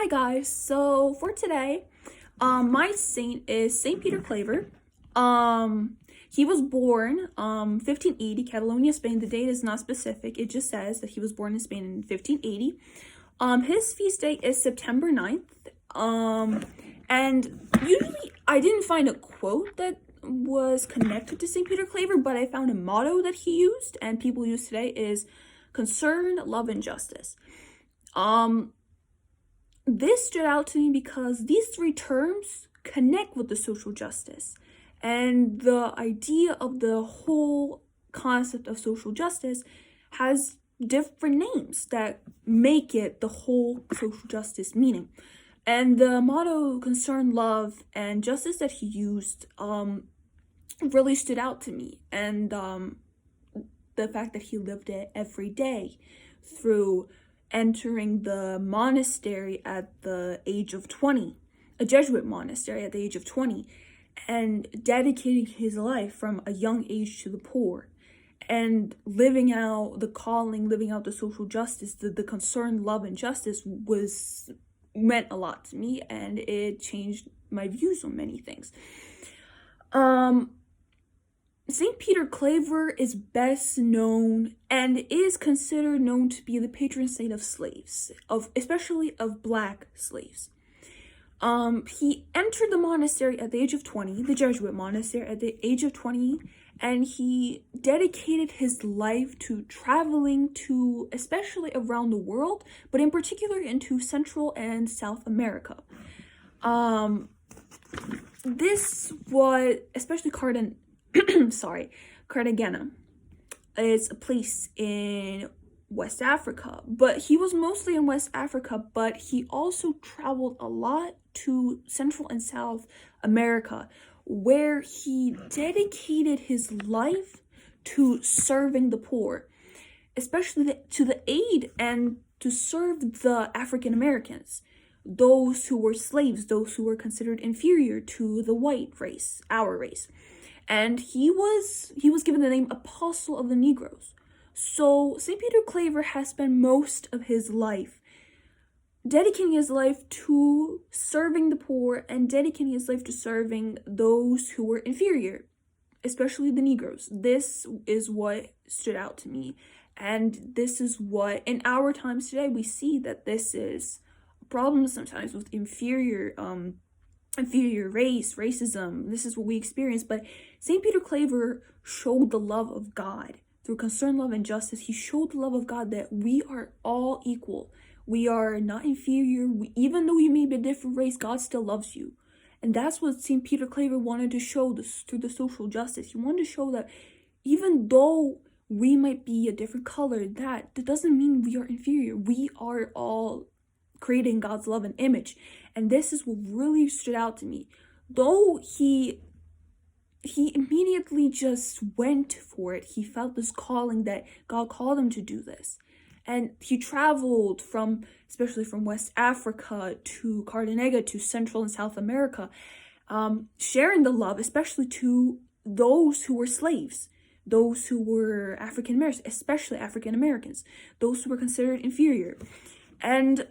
Hi guys, so for today, my saint is Saint Peter Claver. He was born 1580, Catalonia, Spain. The date is not specific, it just says that he was born in Spain in 1580. His feast day is September 9th. And usually I didn't find a quote that was connected to Saint Peter Claver, but I found a motto that he used and people use today is concern, love, and justice. This stood out to me because these three terms connect with the social justice, and the idea of the whole concept of social justice has different names that make it the whole social justice meaning. And the motto concern, love, and justice that he used really stood out to me, and the fact that he lived it every day through entering the monastery at the age of 20, a Jesuit monastery at the age of 20, and dedicating his life from a young age to the poor, and living out the calling, living out the social justice, the concern, love, and justice meant a lot to me, and it changed my views on many things. Saint Peter Claver is best known and is considered known to be the patron saint of slaves, especially of Black slaves. He entered the monastery at the age of 20, the Jesuit monastery at the age of 20, and he dedicated his life to traveling to, especially around the world, but in particular into Central and South America. This was, especially Cartagena is a place in West Africa, but he was mostly in West Africa, but he also traveled a lot to Central and South America, where he dedicated his life to serving the poor, especially to the aid and to serve the African Americans, those who were slaves, those who were considered inferior to the white race, our race. And he was given the name Apostle of the Negroes. So St. Peter Claver has spent most of his life dedicating his life to serving the poor and dedicating his life to serving those who were inferior, especially the Negroes. This is what stood out to me. And this is what, in our times today, we see that this is a problem sometimes with inferior race, racism. This is what we experience. But St. Peter Claver showed the love of God through concern, love, and justice. He showed the love of God that we are all equal. We are not inferior. Even though you may be a different race, God still loves you. And that's what St. Peter Claver wanted to show through the social justice. He wanted to show that even though we might be a different color, that doesn't mean we are inferior. We are all creating God's love and image. And this is what really stood out to me. Though he immediately just went for it. He felt this calling that God called him to do this. And he traveled especially from West Africa to Cartagena to Central and South America, sharing the love, especially to those who were slaves, those who were African Americans, especially African Americans, those who were considered inferior. And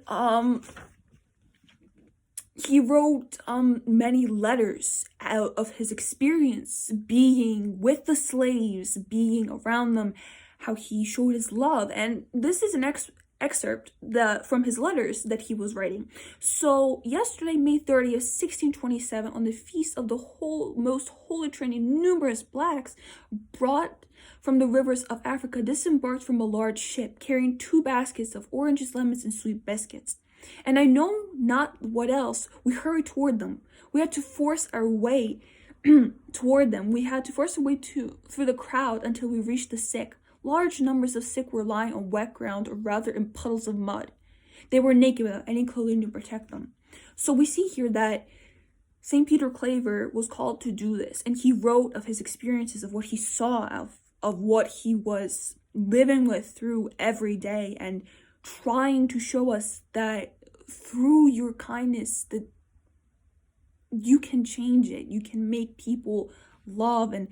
he wrote many letters out of his experience being with the slaves, being around them, how he showed his love. And this is an excerpt from his letters that he was writing. So yesterday, May 30th, 1627, on the feast of the most holy Trinity, numerous Blacks brought from the rivers of Africa disembarked from a large ship carrying 2 baskets of oranges, lemons, and sweet biscuits. And I know not what else, we hurried toward them. We had to force our way toward them. We had to force our way through the crowd until we reached the sick. Large numbers of sick were lying on wet ground, or rather in puddles of mud. They were naked without any clothing to protect them. So we see here that St. Peter Claver was called to do this, and he wrote of his experiences, of what he saw, of what he was living with through every day, and trying to show us that through your kindness that you can change it, you can make people love, and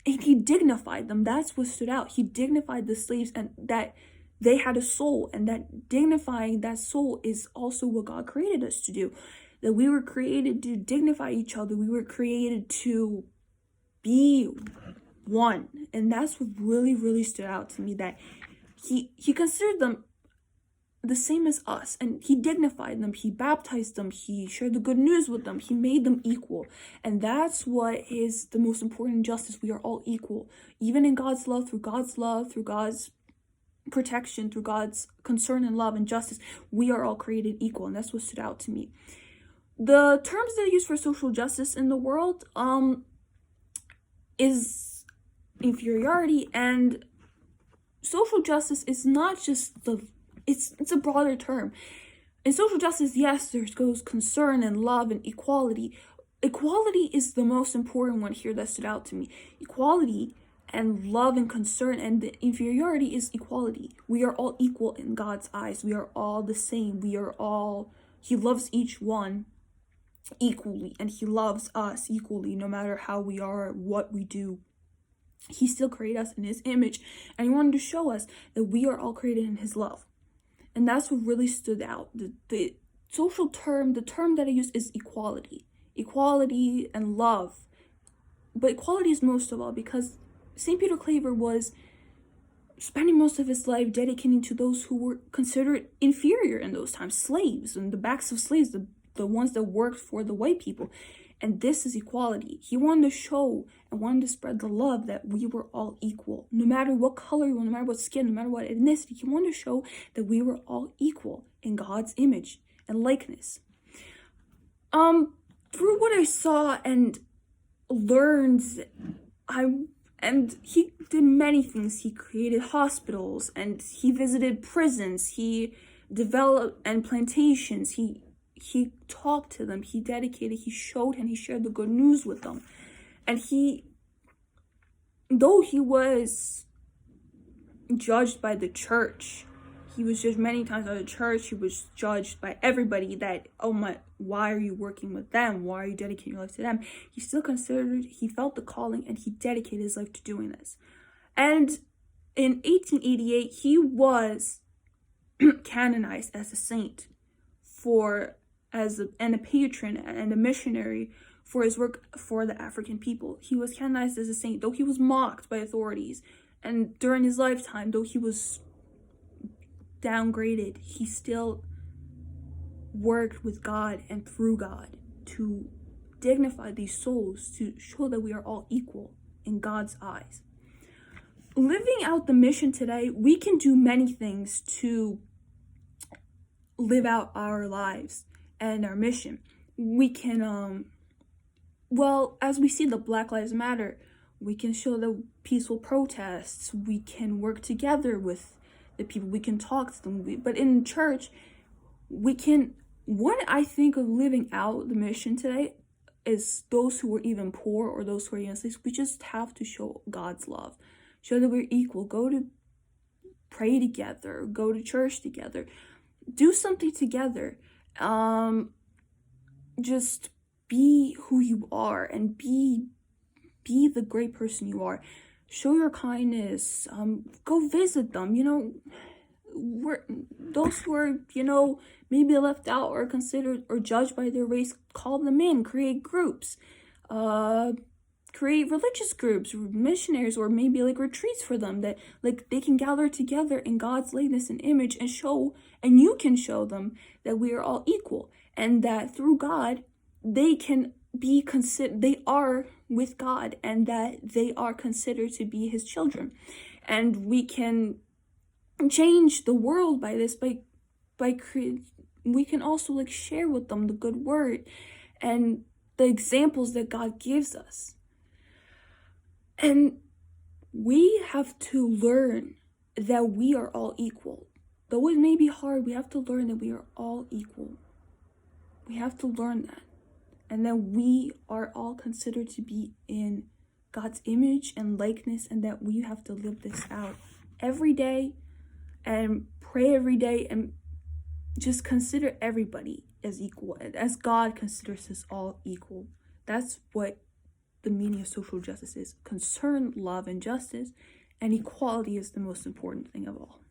he dignified them. That's what stood out. He dignified the slaves, and that they had a soul, and that dignifying that soul is also what God created us to do. That we were created to dignify each other. We were created to be one. And that's what really, really stood out to me, that he considered them the same as us, and he dignified them, he baptized them, he shared the good news with them, he made them equal. And that's what is the most important justice. We are all equal, even in God's love, through God's protection, through God's concern and love and justice. We are all created equal, and that's what stood out to me. The terms that are used for social justice in the world is inferiority, and social justice is not just it's a broader term. In social justice, yes, there goes concern and love and equality. Equality is the most important one here that stood out to me. Equality and love and concern, and the inferiority is equality. We are all equal in God's eyes. We are all the same. He loves each one equally, and he loves us equally, no matter how we are, what we do. He still created us in his image, and he wanted to show us that we are all created in his love. And that's what really stood out. The social term, the term that I use is equality. Equality and love. But equality is most of all, because St. Peter Claver was spending most of his life dedicating to those who were considered inferior in those times, slaves, and the backs of slaves, the ones that worked for the white people. And this is equality. He wanted to show and wanted to spread the love that we were all equal. No matter what color you were, no matter what skin, no matter what ethnicity, he wanted to show that we were all equal in God's image and likeness. Through what I saw and learned, and he did many things. He created hospitals, and he visited prisons. He developed and plantations. He talked to them, he dedicated, he showed, and he shared the good news with them. And though he was judged by the church, he was judged many times by the church, he was judged by everybody that, why are you working with them? Why are you dedicating your life to them? He still he felt the calling, and he dedicated his life to doing this. And in 1888, he was canonized as a saint and a patron and a missionary for his work for the African people. He was canonized as a saint, though he was mocked by authorities. And during his lifetime, though he was downgraded, he still worked with God and through God to dignify these souls, to show that we are all equal in God's eyes. Living out the mission today, we can do many things to live out our lives and our mission. We can as we see the Black Lives Matter, we can show the peaceful protests. We can work together with the people. We can talk to them. But in church, what I think of living out the mission today is those who are even poor or those who are even slaves. We just have to show God's love, show that we're equal. Go to pray together, go to church together, do something together. Just be who you are, and be the great person you are. Show your kindness. Go visit them. Those who are, maybe left out or considered or judged by their race, call them in. Create groups. Create religious groups, missionaries, or maybe retreats for them that they can gather together in God's likeness and image and you can show them that we are all equal, and that through God they can be they are with God, and that they are considered to be his children. And we can change the world by this, we can also share with them the good word and the examples that God gives us. And we have to learn that we are all equal. Though it may be hard, we have to learn that we are all equal. We have to learn that. And that we are all considered to be in God's image and likeness, and that we have to live this out every day and pray every day, and just consider everybody as equal, as God considers us all equal. That's what the meaning of social justice is. Concern, love, and justice, and equality is the most important thing of all.